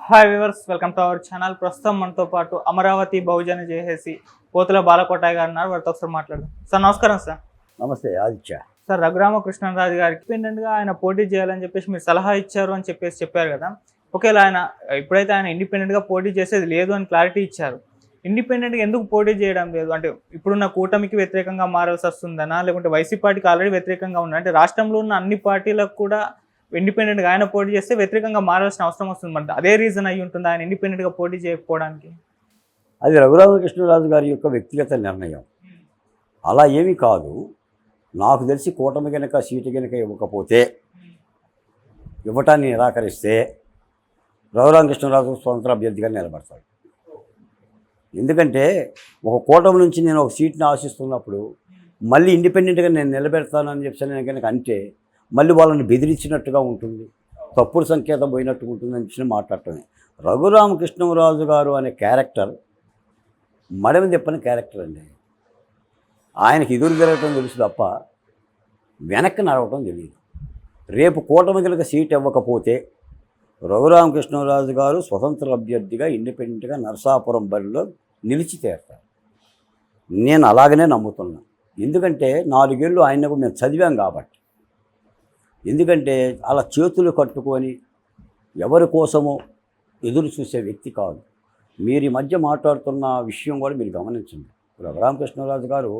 Hi viewers, welcome to our channel. ప్రస్తుతం మనతో పాటు అమరావతి బహుజన చేసేసి పోతుల బాలకోటయ్య గారు ఉన్నారు. వారితో ఒకసారి మాట్లాడదాం. సార్ నమస్కారం. సార్ నమస్తే ఆదిత్య. సార్ రఘురామకృష్ణరాజు గారికి ఇండిపెండెంట్గా ఆయన పోటీ చేయాలని చెప్పేసి మీరు సలహా ఇచ్చారు అని చెప్పేసి చెప్పారు కదా. ఒకవేళ ఆయన ఇప్పుడైతే ఆయన ఇండిపెండెంట్గా పోటీ చేసేది లేదు అని క్లారిటీ ఇచ్చారు, ఇండిపెండెంట్గా ఎందుకు పోటీ చేయడం లేదు? అంటే ఇప్పుడున్న కూటమికి వ్యతిరేకంగా మారాల్సి వస్తుందనా, లేకుంటే వైసీపీ పార్టీకి ఆల్రెడీ వ్యతిరేకంగా ఉందా? అంటే రాష్ట్రంలో ఉన్న అన్ని పార్టీలకు కూడా ఇండిపెండెంట్గా ఆయన పోటీ చేస్తే వ్యతిరేకంగా మారాల్సిన అవసరం వస్తుంది. మరి అదే రీజన్ అయ్యి ఉంటుంది ఆయన ఇండిపెండెంట్గా పోటీ చేయకపోవడానికి? అది రఘురామకృష్ణరాజు గారి యొక్క వ్యక్తిగత నిర్ణయం. అలా ఏమీ కాదు. నాకు తెలిసి కూటమి కనుక సీటు కనుక ఇవ్వకపోతే, ఇవ్వటాన్ని నిరాకరిస్తే రఘురామకృష్ణరాజు స్వతంత్ర అభ్యర్థిగా నిలబడతాడు. ఎందుకంటే ఒక కూటమి నుంచి నేను ఒక సీట్ని ఆశిస్తున్నప్పుడు మళ్ళీ ఇండిపెండెంట్గా నేను నిలబెడతానని చెప్పి నేను కనుక అంటే మళ్ళీ వాళ్ళని బెదిరించినట్టుగా ఉంటుంది, తప్పుడు సంకేతం పోయినట్టుగా ఉంటుందని చెప్పి మాట్లాడటమే. రఘురామకృష్ణరాజు గారు అనే క్యారెక్టర్ మడమ తిప్పని క్యారెక్టర్ అండి. ఆయనకి ఎదురు తిరగటం తెలుసు తప్ప వెనక్కి నడవటం తెలియదు. రేపు కూటమి కనుక సీట్ ఇవ్వకపోతే రఘురామకృష్ణరాజు గారు స్వతంత్ర అభ్యర్థిగా ఇండిపెండెంట్గా నరసాపురం బరిలో నిలిచి తీరుతారు. నేను అలాగనే నమ్ముతున్నాను. ఎందుకంటే 4 ఏళ్ళు ఆయనకు మేము చదివాం కాబట్టి. ఎందుకంటే అలా చేతులు కట్టుకొని ఎవరి కోసమో ఎదురు చూసే వ్యక్తి కాదు. మీరు ఈ మధ్య మాట్లాడుతున్న విషయం కూడా మీరు గమనించండి. రఘురామకృష్ణరాజు గారు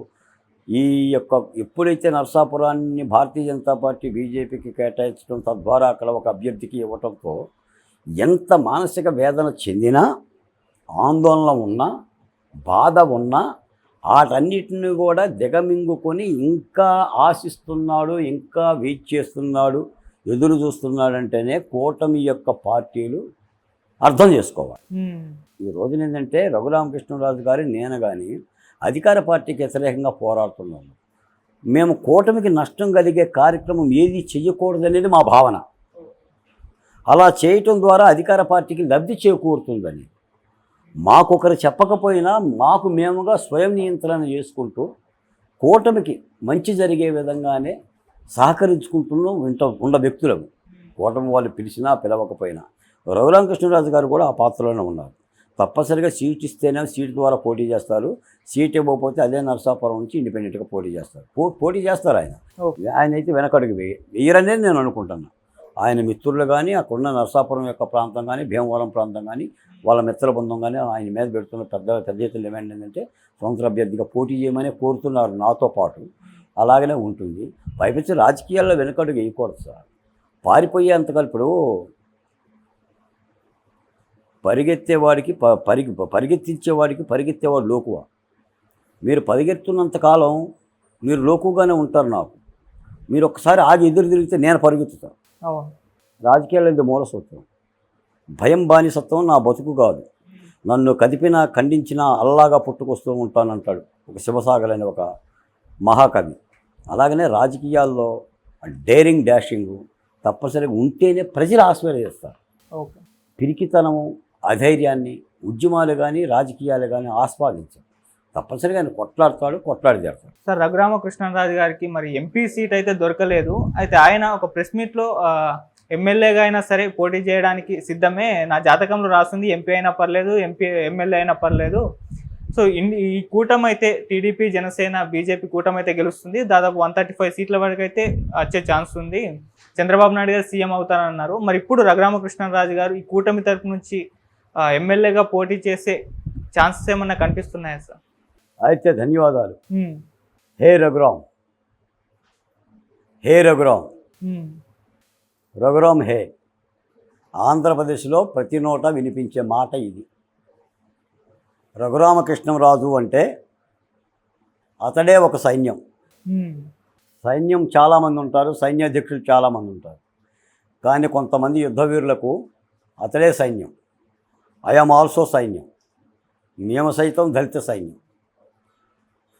ఈ యొక్క ఎప్పుడైతే నరసాపురాన్ని భారతీయ జనతా పార్టీ బీజేపీకి కేటాయించడం, తద్వారా అక్కడ ఒక అభ్యర్థికి ఇవ్వటంతో ఎంత మానసిక వేదన చెందినా, ఆందోళన ఉన్నా, బాధ ఉన్నా వాటన్నిటిని కూడా దిగమింగుకొని ఇంకా ఆశిస్తున్నాడు, ఇంకా వెయిట్ చేస్తున్నాడు, ఎదురు చూస్తున్నాడంటేనే కూటమి యొక్క పార్టీలు అర్థం చేసుకోవాలి. ఈ రోజున ఏంటంటే రఘురామకృష్ణరాజు గారి నేను కానీ అధికార పార్టీకి వ్యతిరేకంగా పోరాడుతున్నాము. మేము కూటమికి నష్టం కలిగే కార్యక్రమం ఏది చెయ్యకూడదనేది మా భావన. అలా చేయటం ద్వారా అధికార పార్టీకి లబ్ధి చేకూరుతుందని మాకొకరు చెప్పకపోయినా మాకు మేముగా స్వయం నియంత్రణ చేసుకుంటూ కూటమికి మంచి జరిగే విధంగానే సహకరించుకుంటున్నాం ఉన్న వ్యక్తులకు. కూటమి వాళ్ళు పిలిచినా పిలవకపోయినా రఘురామకృష్ణరాజు గారు కూడా ఆ పాత్రలోనే ఉన్నారు. తప్పనిసరిగా సీట్ ఇస్తేనే సీట్ ద్వారా పోటీ చేస్తారు, సీట్ ఇవ్వకపోతే అదే నరసాపురం నుంచి ఇండిపెండెంట్గా పోటీ చేస్తారు. పోటీ చేస్తారు. ఆయన అయితే వెనకడుగు వేయరనేది నేను అనుకుంటున్నాను. ఆయన మిత్రులు కానీ, అక్కడున్న నరసాపురం యొక్క ప్రాంతం కానీ, భీమవరం ప్రాంతం కానీ, వాళ్ళ మిత్రుల బృందం కానీ ఆయన మీద పెడుతున్న పెద్ద ఎత్తున డిమాండ్ ఏంటంటే స్వతంత్ర అభ్యర్థిగా పోటీ చేయమని కోరుతున్నారు నాతో పాటు. అలాగనే ఉంటుంది. పైపించి రాజకీయాల్లో వెనకడుగు వేయకూడదు సార్. పారిపోయేంతగా ఇప్పుడు పరిగెత్తేవాడికి పరిగెత్తించేవాడికి పరిగెత్తేవాడు లోకువ. మీరు పరిగెత్తున్నంతకాలం మీరు లోకుగానే ఉంటారు. మీరు ఒక్కసారి ఆగి ఎదురు తిరిగితే నేను పరిగెత్తుతాను. రాజకీయాల్లో ఇది మూల సూత్రం. భయం బానిసత్వం నా బతుకు కాదు, నన్ను కదిపినా ఖండించినా అల్లాగా పుట్టుకొస్తూ ఉంటానంటాడు ఒక శివసాగర్ ఒక మహాకవి. అలాగనే రాజకీయాల్లో డేరింగ్ డాషింగ్ తప్పనిసరిగా ఉంటేనే ప్రజలు ఆస్వాదిస్తారు. పిరికితనము, అధైర్యాన్ని ఉద్యమాలు కానీ రాజకీయాలు కానీ ఆస్వాదించారు. తప్పనిసరిగా ఆయన కొట్లాడి చేస్తాడు. సార్ రఘురామకృష్ణరాజు గారికి మరి ఎంపీ సీట్ అయితే దొరకలేదు. అయితే ఆయన ఒక ప్రెస్ మీట్లో ఎమ్మెల్యేగా అయినా సరే పోటీ చేయడానికి సిద్ధమే, నా జాతకంలో రాస్తుంది ఎంపీ అయినా పర్లేదు, ఎమ్మెల్యే అయినా పర్లేదు. సో ఈ కూటమి అయితే టీడీపీ, జనసేన, బీజేపీ కూటమి అయితే గెలుస్తుంది. దాదాపు 135 సీట్ల వరకు అయితే వచ్చే ఛాన్స్ ఉంది. చంద్రబాబు నాయుడు గారు సీఎం అవుతారన్నారు. మరి ఇప్పుడు రఘురామకృష్ణరాజు గారు ఈ కూటమి తరపు నుంచి ఎమ్మెల్యేగా పోటీ చేసే ఛాన్సెస్ ఏమన్నా కనిపిస్తున్నాయా సార్? అయితే ధన్యవాదాలు. హే రఘురామ్, హే రఘురామ్, రఘురామ్ హే. ఆంధ్రప్రదేశ్లో ప్రతి నోట వినిపించే మాట ఇది. రఘురామకృష్ణరాజు అంటే అతడే ఒక సైన్యం. సైన్యం చాలామంది ఉంటారు, సైన్యాధ్యక్షులు చాలామంది ఉంటారు. కానీ కొంతమంది యుద్ధవీరులకు అతడే సైన్యం. ఐఎమ్ ఆల్సో సైన్యం. మేము సైతం దళిత సైన్యం.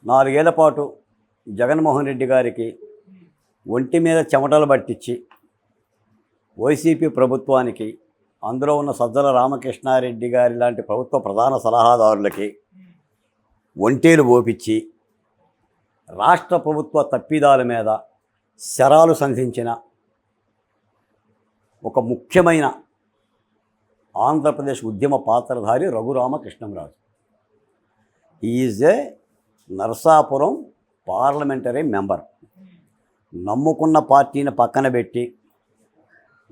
4 ఏళ్ల పాటు జగన్మోహన్ రెడ్డి గారికి ఒంటి మీద చెమటలు పట్టించి వైసీపీ ప్రభుత్వానికి, అందులో ఉన్న సజ్జల రామకృష్ణారెడ్డి గారి లాంటి ప్రభుత్వ ప్రధాన సలహాదారులకి ఒంటేలు ఓపించి రాష్ట్ర ప్రభుత్వ తప్పిదాల మీద శరాలు సంధించిన ఒక ముఖ్యమైన ఆంధ్రప్రదేశ్ ఉద్యమ పాత్రధారి Raghurama Krishnam Raju. Is a Narasapuram parliamentary member. నమ్ముకున్న పార్టీని పక్కన పెట్టి,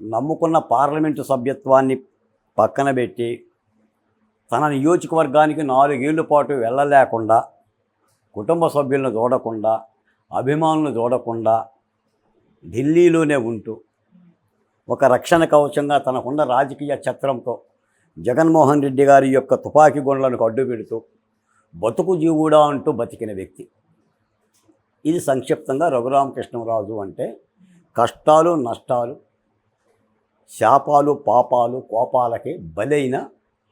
నమ్ముకున్న పార్లమెంటు సభ్యత్వాన్ని పక్కన పెట్టి, తన నియోజకవర్గానికి 4 ఏళ్ల పాటు వెళ్ళలేకుండా, కుటుంబ సభ్యులను చూడకుండా, అభిమానులను చూడకుండా ఢిల్లీలోనే ఉంటూ ఒక రక్షణ కవచంగా తనకున్న రాజకీయ ఛత్రంతో జగన్మోహన్ రెడ్డి గారి యొక్క తుపాకీ గుండ్లను అడ్డు పెడుతూ బతుకు జీవుడా అంటూ బతికిన వ్యక్తి. ఇది సంక్షిప్తంగా రఘురామకృష్ణంరాజు అంటే కష్టాలు, నష్టాలు, శాపాలు, పాపాలు, కోపాలకి బలైన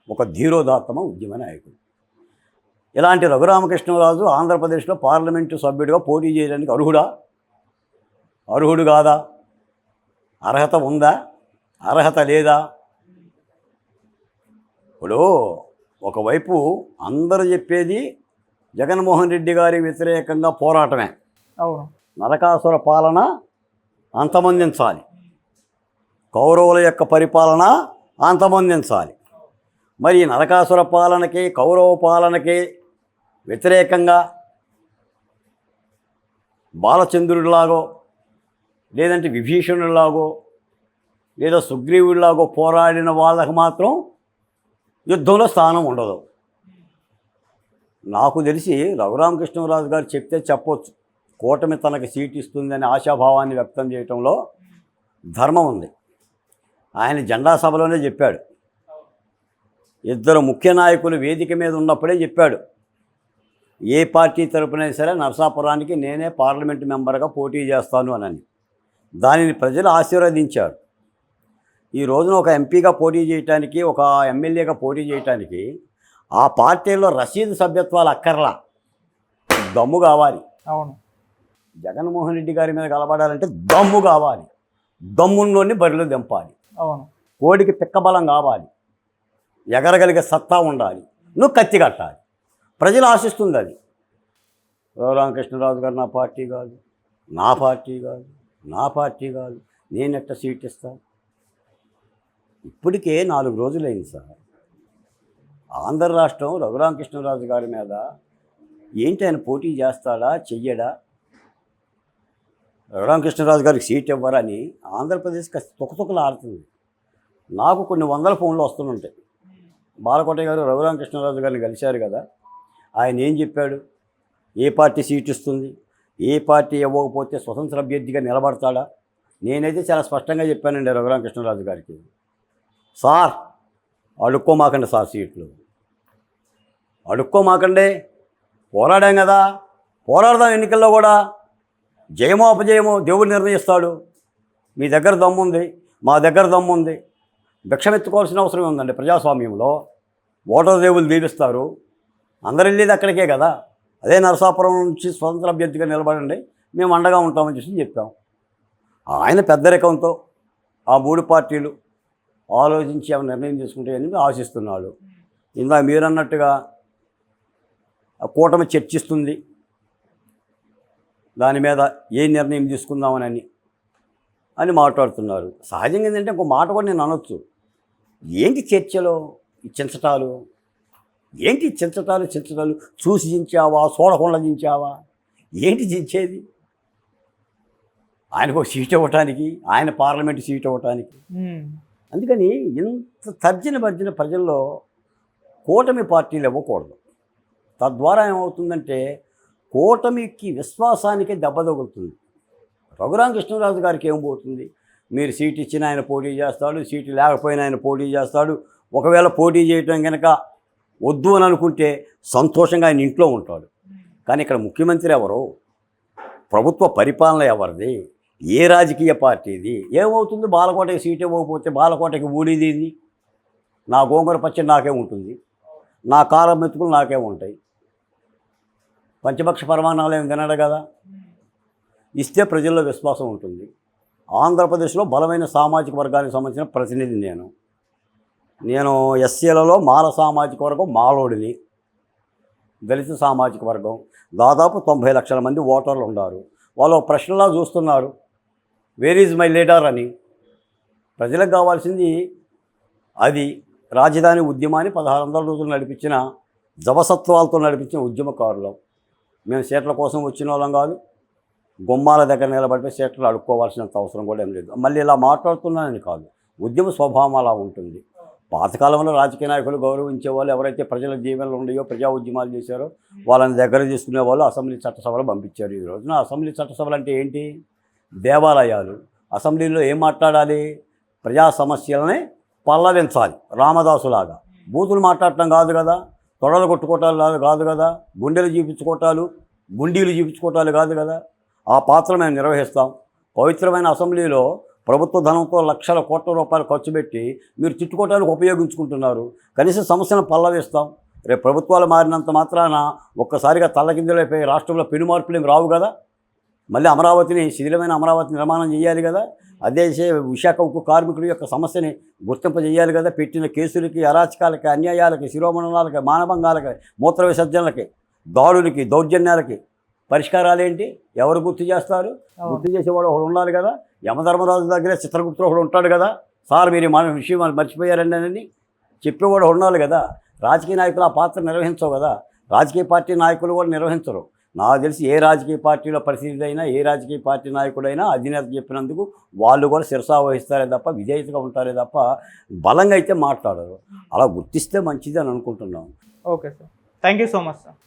ఒక ధీరోదాత్తమ ఉద్యమ నాయకుడు. ఇలాంటి రఘురామకృష్ణంరాజు ఆంధ్రప్రదేశ్లో పార్లమెంటు సభ్యుడిగా పోటీ చేయడానికి అర్హుడు కాదా? అర్హత ఉందా? అర్హత లేదా? ఇప్పుడు ఒకవైపు అందరూ చెప్పేది జగన్మోహన్ రెడ్డి గారి వ్యతిరేకంగా పోరాటమే. అవును. నరకాసుర పాలన అంతమొందించాలి, కౌరవుల యొక్క పరిపాలన అంతమొందించాలి. మరి ఈ నరకాసుర పాలనకి, కౌరవ పాలనకి వ్యతిరేకంగా బాలచంద్రుడిలాగో, లేదంటే విభీషణుడిలాగో, లేదా సుగ్రీవుడిలాగో పోరాడిన వాళ్ళకి మాత్రం యుద్ధంలో స్థానం ఉండదు. నాకు తెలిసి రఘురామకృష్ణంరాజు గారు చెప్తే చెప్పొచ్చు, కూటమి తనకు సీట్ ఇస్తుందని ఆశాభావాన్ని వ్యక్తం చేయటంలో ధర్మం ఉంది. ఆయన జెండా సభలోనే చెప్పాడు. ఇద్దరు ముఖ్య నాయకులు వేదిక మీద ఉన్నప్పుడే చెప్పాడు, ఏ పార్టీ తరపునైనా సరే నరసాపురానికి నేనే పార్లమెంటు మెంబర్గా పోటీ చేస్తాను అని. దానిని ప్రజలు ఆశీర్వదించారు. ఈ రోజున ఒక ఎంపీగా పోటీ చేయటానికి, ఒక ఎమ్మెల్యేగా పోటీ చేయటానికి ఆ పార్టీలో రసీదు సభ్యత్వాలు అక్కర్లా, దమ్ము కావాలి. అవును. జగన్మోహన్ రెడ్డి గారి మీద కలబడాలంటే దమ్ము కావాలి. దమ్ముల్లోని బరిలో దింపాలి. అవును. కోడికి పిక్కబలం కావాలి, ఎగరగలిగే సత్తా ఉండాలి, నువ్వు కత్తి కట్టాలి. ప్రజలు ఆశిస్తుంది అది. రఘురామకృష్ణరాజు గారు నా పార్టీ కాదు, నా పార్టీ కాదు, నా పార్టీ కాదు, నేనెట్ట సీట్ ఇస్తాను. ఇప్పటికే 4 రోజులైంది సార్. ఆంధ్ర రాష్ట్రం రఘురామకృష్ణరాజు గారి మీద ఏంటి, ఆయన పోటీ చేస్తాడా చెయ్యడా, రఘురామకృష్ణరాజు గారికి సీట్ ఇవ్వరని ఆంధ్రప్రదేశ్కి తుకతుకలు ఆడుతుంది. నాకు కొన్ని వందల ఫోన్లు వస్తుంటాయి. బాలకోట గారు రఘురామకృష్ణరాజు గారిని కలిశారు కదా, ఆయన ఏం చెప్పాడు, ఏ పార్టీ సీట్ ఇస్తుంది, ఏ పార్టీ ఇవ్వకపోతే స్వతంత్ర అభ్యర్థిగా నిలబడతాడా. నేనైతే చాలా స్పష్టంగా చెప్పానండి రఘురామకృష్ణరాజు గారికి, సార్ అడుక్కోమాకండి సార్, సీట్లు అడుక్కోమాకండి, పోరాడాం కదా, పోరాడదాం. ఎన్నికల్లో కూడా జయమో అపజయమో దేవుడు నిర్ణయిస్తాడు. మీ దగ్గర దమ్ముంది, మా దగ్గర దమ్ముంది, భిక్షమెత్తుకోవాల్సిన అవసరం ఉందండి. ప్రజాస్వామ్యంలో ఓటర్ దేవులు దీవిస్తారు. అందరు వెళ్ళేది అక్కడికే కదా. అదే నరసాపురం నుంచి స్వతంత్ర అభ్యర్థిగా నిలబడండి, మేము అండగా ఉంటామని చెప్పాం. ఆయన పెద్దరికంతో ఆ 3 పార్టీలు ఆలోచించి ఏమైనా నిర్ణయం తీసుకుంటాయని ఆశిస్తున్నాడు. ఇందా మీరన్నట్టుగా కూటమి చర్చిస్తుంది, దాని మీద ఏ నిర్ణయం తీసుకుందామని మాట్లాడుతున్నారు. సహజంగా ఏంటంటే ఇంకో మాట కూడా నేను అనొచ్చు, ఏంటి చర్చలో చించటాలు, ఏంటి చించటాలు చూసి చించావా, చూడకుండా చించావా, ఏంటి చించేది? ఆయనకు ఒక సీట్ ఇవ్వటానికి, ఆయన పార్లమెంటు సీట్ ఇవ్వటానికి. అందుకని ఇంత తర్జన ప్రజల్లో కూటమి పార్టీలు ఇవ్వకూడదు. తద్వారా ఏమవుతుందంటే కూటమికి విశ్వాసానికి దెబ్బ తగులుతుంది. రఘురామకృష్ణరాజు గారికి ఏమవుతుంది, మీరు సీట్ ఇచ్చిన ఆయన పోటీ చేస్తాడు, సీటు లేకపోయినా ఆయన పోటీ చేస్తాడు. ఒకవేళ పోటీ చేయటం కనుక వద్దు అని అనుకుంటే సంతోషంగా ఆయన ఇంట్లో ఉంటాడు. కానీ ఇక్కడ ముఖ్యమంత్రి ఎవరు, ప్రభుత్వ పరిపాలన ఎవరిది, ఏ రాజకీయ పార్టీది? ఏమవుతుంది, బాలకోటకి సీట్ ఇవ్వకపోతే బాలకోటకి ఊడిది, నా గోంగూర పచ్చడి నాకే ఉంటుంది, నా కారం మెతుకులు నాకే ఉంటాయి, పంచపక్ష పరమాణాలు ఏమి తినడు కదా. ఇస్తే ప్రజల్లో విశ్వాసం ఉంటుంది. ఆంధ్రప్రదేశ్లో బలమైన సామాజిక వర్గానికి సంబంధించిన ప్రతినిధి నేను ఎస్సీలలో మాల సామాజిక వర్గం, మాలోడిని, దళిత సామాజిక వర్గం దాదాపు 90 లక్షల మంది ఓటర్లు ఉన్నారు. వాళ్ళు ప్రశ్నలా చూస్తున్నారు, వేర్ ఈజ్ మై లీడర్ అని. ప్రజలకు కావాల్సింది అది. రాజధాని ఉద్యమాన్ని 1600 రోజులు నడిపించిన జవసత్వాలతో నడిపించిన ఉద్యమకారులం. మేము సీట్ల కోసం వచ్చిన వాళ్ళం కాదు, గుమ్మాల దగ్గర నిలబడిపోయి సీట్లు అడుక్కోవాల్సినంత అవసరం కూడా ఏం లేదు. మళ్ళీ ఇలా మాట్లాడుతున్నానని కాదు, ఉద్యమ స్వభావం అలా ఉంటుంది. పాతకాలంలో రాజకీయ నాయకులు గౌరవించే వాళ్ళు, ఎవరైతే ప్రజల జీవనలు ఉన్నాయో, ప్రజా ఉద్యమాలు చేశారో వాళ్ళని దగ్గర తీసుకునే వాళ్ళు అసెంబ్లీ చట్టసభలు పంపించారు. ఈ రోజున అసెంబ్లీ చట్టసభలు అంటే ఏంటి? దేవాలయాలు. అసెంబ్లీలో ఏం మాట్లాడాలి? ప్రజా సమస్యలని పల్లవించాలి. రామదాసులాగా బూతులు మాట్లాడటం కాదు కదా, తొడలు కొట్టుకోవటాలు కాదు కదా, గుండెలు చూపించుకోవటాలు, గుండీలు చూపించుకోవటాలు కాదు కదా. ఆ పాత్ర మేము నిర్వహిస్తాం. పవిత్రమైన అసెంబ్లీలో ప్రభుత్వ ధనంతో లక్షల కోట్ల రూపాయలు ఖర్చు పెట్టి మీరు తిట్టుకోవటానికి ఉపయోగించుకుంటున్నారు. కనీసం సమస్యను పల్లవిస్తాం. రేపు ప్రభుత్వాలు మారినంత మాత్రాన ఒక్కసారిగా తల్లకిందులైపోయి రాష్ట్రంలో పెను మార్పులు ఏమి రావు కదా. మళ్ళీ అమరావతిని, శిథిలమైన అమరావతి నిర్మాణం చేయాలి కదా. అదే విశాఖ ఉక్కు కార్మికుడి యొక్క సమస్యని గుర్తింపజేయాలి కదా. పెట్టిన కేసులకి, అరాచకాలకి, అన్యాయాలకి, శిరోమణాలకి, మానభంగాలకి, మూత్ర విసర్జనలకి, దాడులకి, దౌర్జన్యాలకి పరిష్కారాలు ఏంటి? ఎవరు గుర్తు చేస్తారు? గుర్తు చేసేవాడు ఒకడు ఉండాలి కదా. యమధర్మరాజు దగ్గరే చిత్రగుప్తుడు ఒకడు ఉంటాడు కదా. సార్ మీరు మన విషయం మర్చిపోయారండి అని చెప్పేవాడు ఉండాలి కదా. రాజకీయ నాయకులు ఆ పాత్ర నిర్వహించవు కదా. రాజకీయ పార్టీ నాయకులు కూడా నిర్వహించరు. నాకు తెలిసి ఏ రాజకీయ పార్టీలో పరిస్థితి అయినా, ఏ రాజకీయ పార్టీ నాయకుడైనా అధినేత చెప్పినందుకు వాళ్ళు కూడా శిరసా వహిస్తారే తప్ప, విధేయతగా ఉంటారే తప్ప బలంగా అయితే మాట్లాడరు. అలా గుర్తిస్తే మంచిది అని అనుకుంటున్నాం. Okay sir, thank you so much sir.